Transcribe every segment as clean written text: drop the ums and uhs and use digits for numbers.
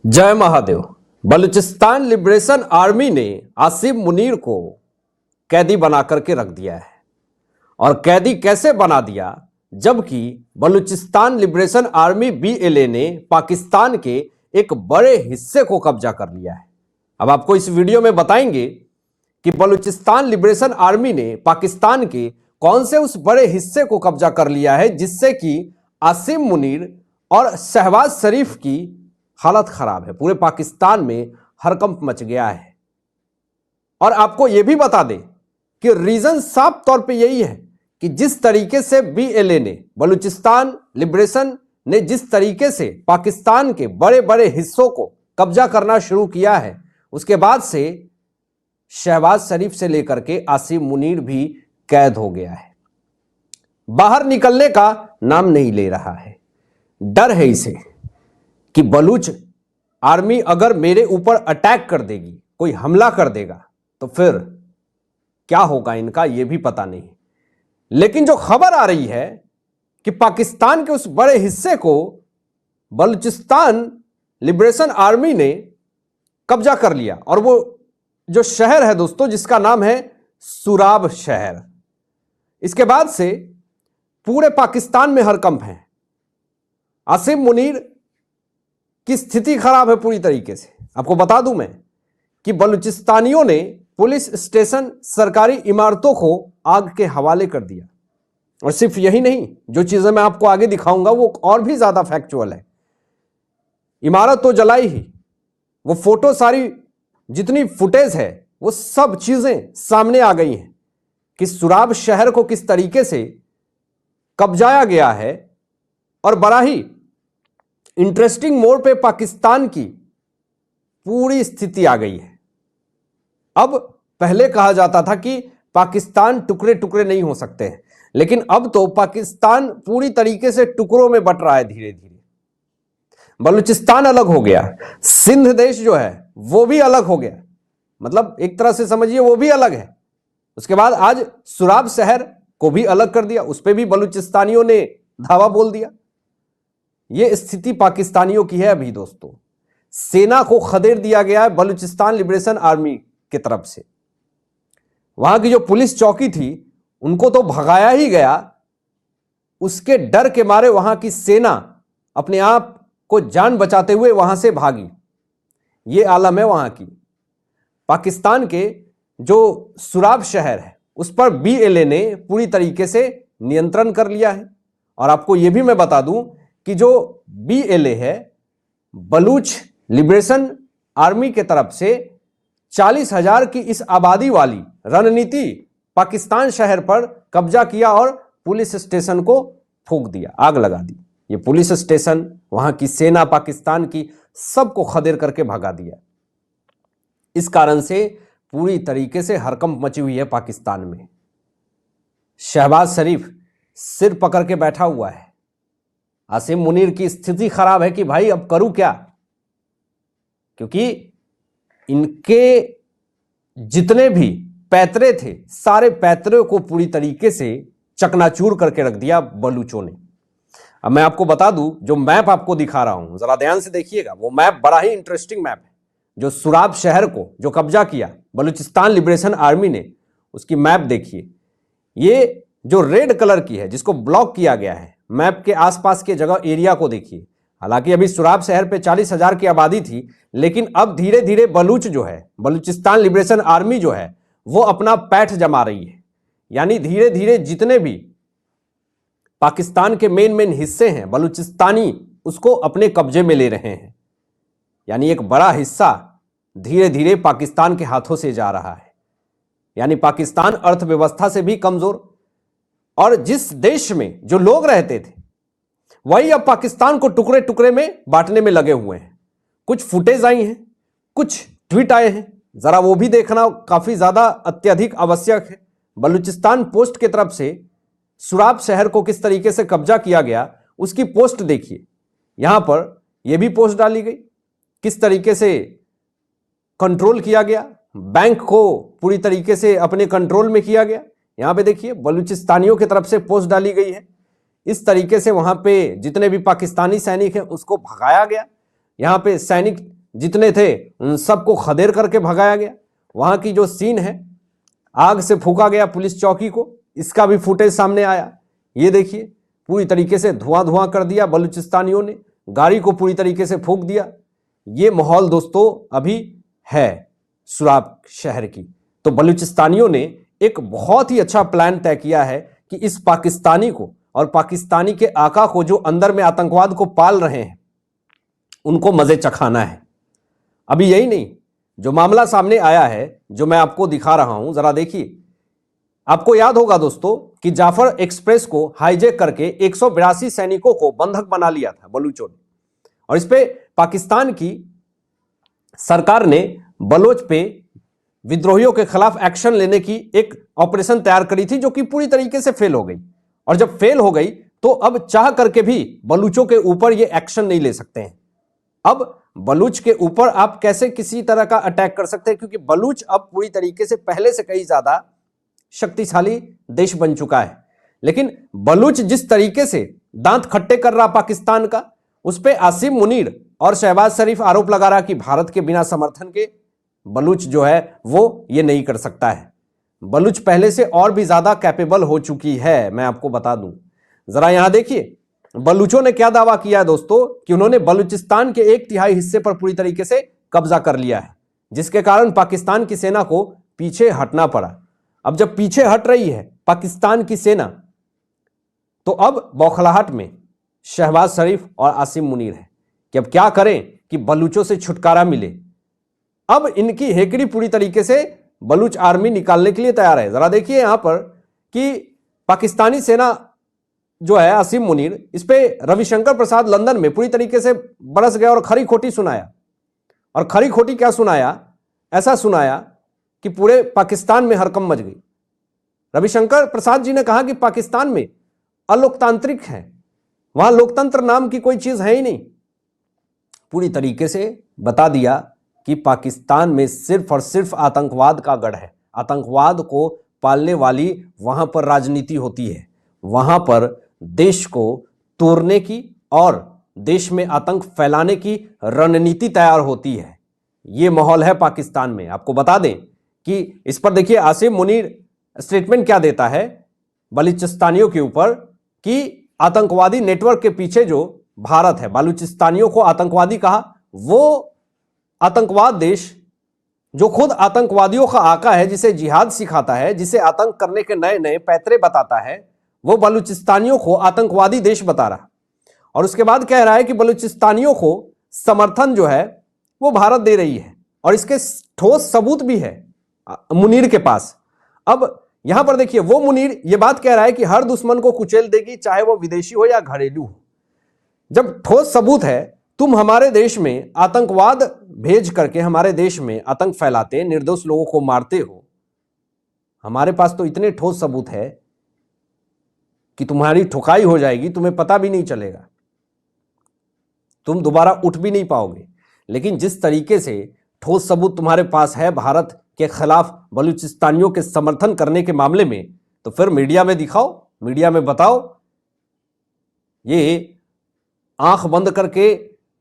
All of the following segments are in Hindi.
जय महादेव। बलूचिस्तान लिबरेशन आर्मी ने आसिम मुनीर को कैदी बना करके रख दिया है। और कैदी कैसे बना दिया, जबकि बलूचिस्तान लिबरेशन आर्मी BLA ने पाकिस्तान के एक बड़े हिस्से को कब्जा कर लिया है। अब आपको इस वीडियो में बताएंगे कि बलूचिस्तान लिबरेशन आर्मी ने पाकिस्तान के कौन से उस बड़े हिस्से को कब्जा कर लिया है जिससे कि आसिम मुनीर और शहबाज शरीफ की हालत खराब है। पूरे पाकिस्तान में हड़कंप मच गया है। और आपको यह भी बता दें कि रीजन साफ तौर पे यही है कि जिस तरीके से BLA ने, बलूचिस्तान लिबरेशन ने जिस तरीके से पाकिस्तान के बड़े बड़े हिस्सों को कब्जा करना शुरू किया है, उसके बाद से शहबाज शरीफ से लेकर के आसिम मुनीर भी कैद हो गया है। बाहर निकलने का नाम नहीं ले रहा है। डर है इसे कि बलूच आर्मी अगर मेरे ऊपर अटैक कर देगी, कोई हमला कर देगा, तो फिर क्या होगा इनका यह भी पता नहीं। लेकिन जो खबर आ रही है कि पाकिस्तान के उस बड़े हिस्से को बलूचिस्तान लिबरेशन आर्मी ने कब्जा कर लिया, और वो जो शहर है दोस्तों, जिसका नाम है सुराब शहर। इसके बाद से पूरे पाकिस्तान में हड़कंप है। आसिम मुनीर की स्थिति खराब है पूरी तरीके से। आपको बता दूं मैं कि बलूचिस्तानियों ने पुलिस स्टेशन, सरकारी इमारतों को आग के हवाले कर दिया। और सिर्फ यही नहीं, जो चीजें मैं आपको आगे दिखाऊंगा वो और भी ज्यादा फैक्चुअल है। इमारत तो जलाई ही, वो फोटो, सारी जितनी फुटेज है वो सब चीजें सामने आ गई हैं कि सुराब शहर को किस तरीके से कब्जाया गया है। और बड़ा ही इंटरेस्टिंग मोड़ पे पाकिस्तान की पूरी स्थिति आ गई है। अब पहले कहा जाता था कि पाकिस्तान टुकड़े टुकड़े नहीं हो सकते हैं, लेकिन अब तो पाकिस्तान पूरी तरीके से टुकड़ों में बंट रहा है धीरे धीरे। बलूचिस्तान अलग हो गया, सिंध देश जो है वो भी अलग हो गया, मतलब एक तरह से समझिए वो भी अलग है। उसके बाद आज सुराब शहर को भी अलग कर दिया, उस पर भी बलूचिस्तानियों ने धावा बोल दिया। यह स्थिति पाकिस्तानियों की है अभी दोस्तों। सेना को खदेड़ दिया गया है बलूचिस्तान लिबरेशन आर्मी की तरफ से। वहां की जो पुलिस चौकी थी उनको तो भगाया ही गया, उसके डर के मारे वहां की सेना अपने आप को जान बचाते हुए वहां से भागी। ये आलम है वहां की। पाकिस्तान के जो सुराब शहर है उस पर BLA ने पूरी तरीके से नियंत्रण कर लिया है। और आपको यह भी मैं बता दूं कि जो BLA है, बलूच लिबरेशन आर्मी के तरफ से 40,000 की इस आबादी वाली रणनीति पाकिस्तान शहर पर कब्जा किया और पुलिस स्टेशन को फूंक दिया, आग लगा दी। ये पुलिस स्टेशन, वहां की सेना पाकिस्तान की, सबको खदेड़ करके भगा दिया। इस कारण से पूरी तरीके से हड़कंप मची हुई है पाकिस्तान में। शहबाज शरीफ सिर पकड़ के बैठा हुआ है। आसिम मुनीर की स्थिति खराब है कि भाई अब करूं क्या, क्योंकि इनके जितने भी पैतरे थे सारे पैतरे को पूरी तरीके से चकनाचूर करके रख दिया बलूचों ने। अब मैं आपको बता दूं, जो मैप आपको दिखा रहा हूं जरा ध्यान से देखिएगा। वो मैप बड़ा ही इंटरेस्टिंग मैप है। जो सुराब शहर को जो कब्जा किया बलूचिस्तान लिबरेशन आर्मी ने, उसकी मैप देखिए। ये जो रेड कलर की है, जिसको ब्लॉक किया गया है, मैप के आसपास के जगह एरिया को देखिए। हालांकि अभी सुराब शहर पे 40,000 की आबादी थी, लेकिन अब धीरे धीरे बलूच जो है, बलूचिस्तान लिबरेशन आर्मी जो है, वो अपना पैठ जमा रही है। यानी धीरे धीरे जितने भी पाकिस्तान के मेन हिस्से हैं बलूचिस्तानी, उसको अपने कब्जे में ले रहे हैं। यानी एक बड़ा हिस्सा धीरे धीरे पाकिस्तान के हाथों से जा रहा है। यानी पाकिस्तान अर्थव्यवस्था से भी कमजोर, और जिस देश में जो लोग रहते थे वही अब पाकिस्तान को टुकड़े टुकड़े में बांटने में लगे हुए हैं। कुछ फुटेज आई हैं, कुछ ट्वीट आए हैं, जरा वो भी देखना काफी ज्यादा अत्यधिक आवश्यक है। बलूचिस्तान पोस्ट की तरफ से सुराब शहर को किस तरीके से कब्जा किया गया, उसकी पोस्ट देखिए। यहां पर यह भी पोस्ट डाली गई, किस तरीके से कंट्रोल किया गया, बैंक को पूरी तरीके से अपने कंट्रोल में किया गया। यहां पे देखिए बलूचिस्तानियों की तरफ से पोस्ट डाली गई है। इस तरीके से वहां पे जितने भी पाकिस्तानी सैनिक हैं उसको भगाया गया। यहाँ पे सैनिक जितने थे उन सबको खदेड़ करके भगाया गया। वहां की जो सीन है, आग से फूका गया पुलिस चौकी को, इसका भी फुटेज सामने आया। ये देखिए, पूरी तरीके से धुआं धुआं कर दिया बलूचिस्तानियों ने, गाड़ी को पूरी तरीके से फूंक दिया। ये माहौल दोस्तों अभी है सुराब शहर की। तो बलूचिस्तानियों ने एक बहुत ही अच्छा प्लान तय किया है कि इस पाकिस्तानी को और पाकिस्तानी के आका को जो अंदर में आतंकवाद को पाल रहे हैं उनको मजे चखाना है। अभी यही नहीं, जो मामला सामने आया है जो मैं आपको दिखा रहा हूं, जरा देखिए। आपको याद होगा दोस्तों कि जाफर एक्सप्रेस को हाईजैक करके 182 सैनिकों को बंधक बना लिया था बलूचों ने, और इस पे पाकिस्तान की सरकार ने बलोच पे विद्रोहियों के खिलाफ एक्शन लेने की एक ऑपरेशन तैयार करी थी, जो कि पूरी तरीके से फेल हो गई। और जब फेल हो गई तो अब चाह करके भी बलूचों के ऊपर ये एक्शन नहीं ले सकते हैं। अब बलूच के ऊपर आप कैसे किसी तरह का अटैक कर सकते हैं, क्योंकि बलूच अब पूरी तरीके से पहले से कहीं ज्यादा शक्तिशाली देश बन चुका है। लेकिन बलूच जिस तरीके से दांत खट्टे कर रहा पाकिस्तान का, उस पर आसिम मुनीर और शहबाज शरीफ आरोप लगा रहा कि भारत के बिना समर्थन के बलूच जो है वो ये नहीं कर सकता है। बलूच पहले से और भी ज्यादा कैपेबल हो चुकी है, मैं आपको बता दूं। जरा यहां देखिए, बलूचों ने क्या दावा किया है दोस्तों कि उन्होंने बलूचिस्तान के 1/3 हिस्से पर पूरी तरीके से कब्जा कर लिया है, जिसके कारण पाकिस्तान की सेना को पीछे हटना पड़ा। अब जब पीछे हट रही है पाकिस्तान की सेना, तो अब बौखलाहट में शहबाज शरीफ और आसिम मुनीर है कि अब क्या करें कि बलूचों से छुटकारा मिले। अब इनकी हेकड़ी पूरी तरीके से बलूच आर्मी निकालने के लिए तैयार है। जरा देखिए यहां पर कि पाकिस्तानी सेना जो है आसिम मुनीर, इस पे रविशंकर प्रसाद लंदन में पूरी तरीके से बरस गया और खरी खोटी सुनाया। और खरी खोटी क्या सुनाया? ऐसा सुनाया कि पूरे पाकिस्तान में हड़कंप मच गई। रविशंकर प्रसाद जी ने कहा कि पाकिस्तान में अलोकतांत्रिक है, वहां लोकतंत्र नाम की कोई चीज है ही नहीं। पूरी तरीके से बता दिया कि पाकिस्तान में सिर्फ और सिर्फ आतंकवाद का गढ़ है। आतंकवाद को पालने वाली वहां पर राजनीति होती है, वहां पर देश को तोड़ने की और देश में आतंक फैलाने की रणनीति तैयार होती है। यह माहौल है पाकिस्तान में। आपको बता दें कि इस पर देखिए आसिम मुनीर स्टेटमेंट क्या देता है बलूचिस्तानियों के ऊपर कि आतंकवादी नेटवर्क के पीछे जो भारत है, बलूचिस्तानियों को आतंकवादी कहा। वो आतंकवाद देश जो खुद आतंकवादियों का आका है, जिसे जिहाद सिखाता है, जिसे आतंक करने के नए नए पैतरे बताता है, वो बलूचिस्तानियों को आतंकवादी देश बता रहा। और उसके बाद कह रहा है कि बलूचिस्तानियों को समर्थन जो है वो भारत दे रही है, और इसके ठोस सबूत भी है मुनीर के पास। अब यहां पर देखिए, वो मुनीर ये बात कह रहा है कि हर दुश्मन को कुचल देगी, चाहे वो विदेशी हो या घरेलू हो। जब ठोस सबूत है, तुम हमारे देश में आतंकवाद भेज करके हमारे देश में आतंक फैलाते, निर्दोष लोगों को मारते हो, हमारे पास तो इतने ठोस सबूत है कि तुम्हारी ठुकाई हो जाएगी, तुम्हें पता भी नहीं चलेगा, तुम दोबारा उठ भी नहीं पाओगे। लेकिन जिस तरीके से ठोस सबूत तुम्हारे पास है भारत के खिलाफ बलूचिस्तानियों के समर्थन करने के मामले में, तो फिर मीडिया में दिखाओ, मीडिया में बताओ। ये आंख बंद करके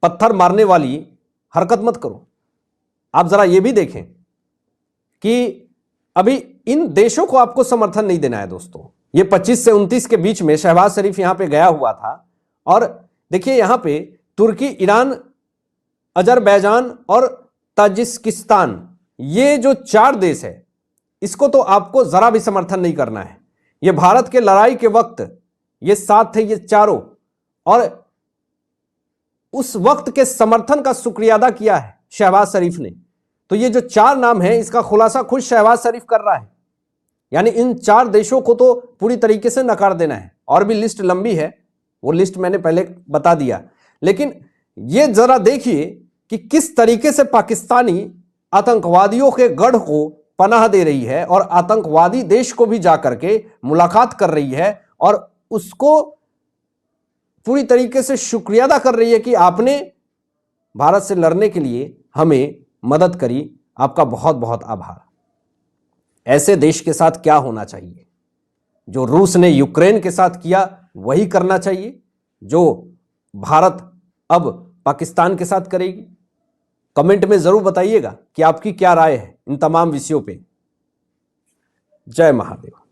पत्थर मारने वाली हरकत मत करो। आप जरा ये भी देखें कि अभी इन देशों को आपको समर्थन नहीं देना है दोस्तों। ये 25 से 29 के बीच में शहबाज शरीफ यहां पे गया हुआ था, और देखिए यहां पे तुर्की, ईरान, अजरबैजान और ताजिकिस्तान, ये जो 4 देश है, इसको तो आपको जरा भी समर्थन नहीं करना है। ये भारत के लड़ाई के वक्त ये साथ थे ये चारों, और उस वक्त के समर्थन का शुक्रिया अदा किया है शहबाज शरीफ ने। तो ये जो 4 नाम है, इसका खुलासा खुद शहबाज शरीफ कर रहा है। यानी इन 4 देशों को तो पूरी तरीके से नकार देना है। और भी लिस्ट लंबी है, वो लिस्ट मैंने पहले बता दिया। लेकिन ये जरा देखिए कि किस तरीके से पाकिस्तानी आतंकवादियों के गढ़ को पनाह दे रही है, और आतंकवादी देश को भी जाकर के मुलाकात कर रही है, और उसको पूरी तरीके से शुक्रिया अदा कर रही है कि आपने भारत से लड़ने के लिए हमें मदद करी, आपका बहुत बहुत आभार। ऐसे देश के साथ क्या होना चाहिए? जो रूस ने यूक्रेन के साथ किया वही करना चाहिए। जो भारत अब पाकिस्तान के साथ करेगी? कमेंट में जरूर बताइएगा कि आपकी क्या राय है इन तमाम विषयों पे। जय महादेव।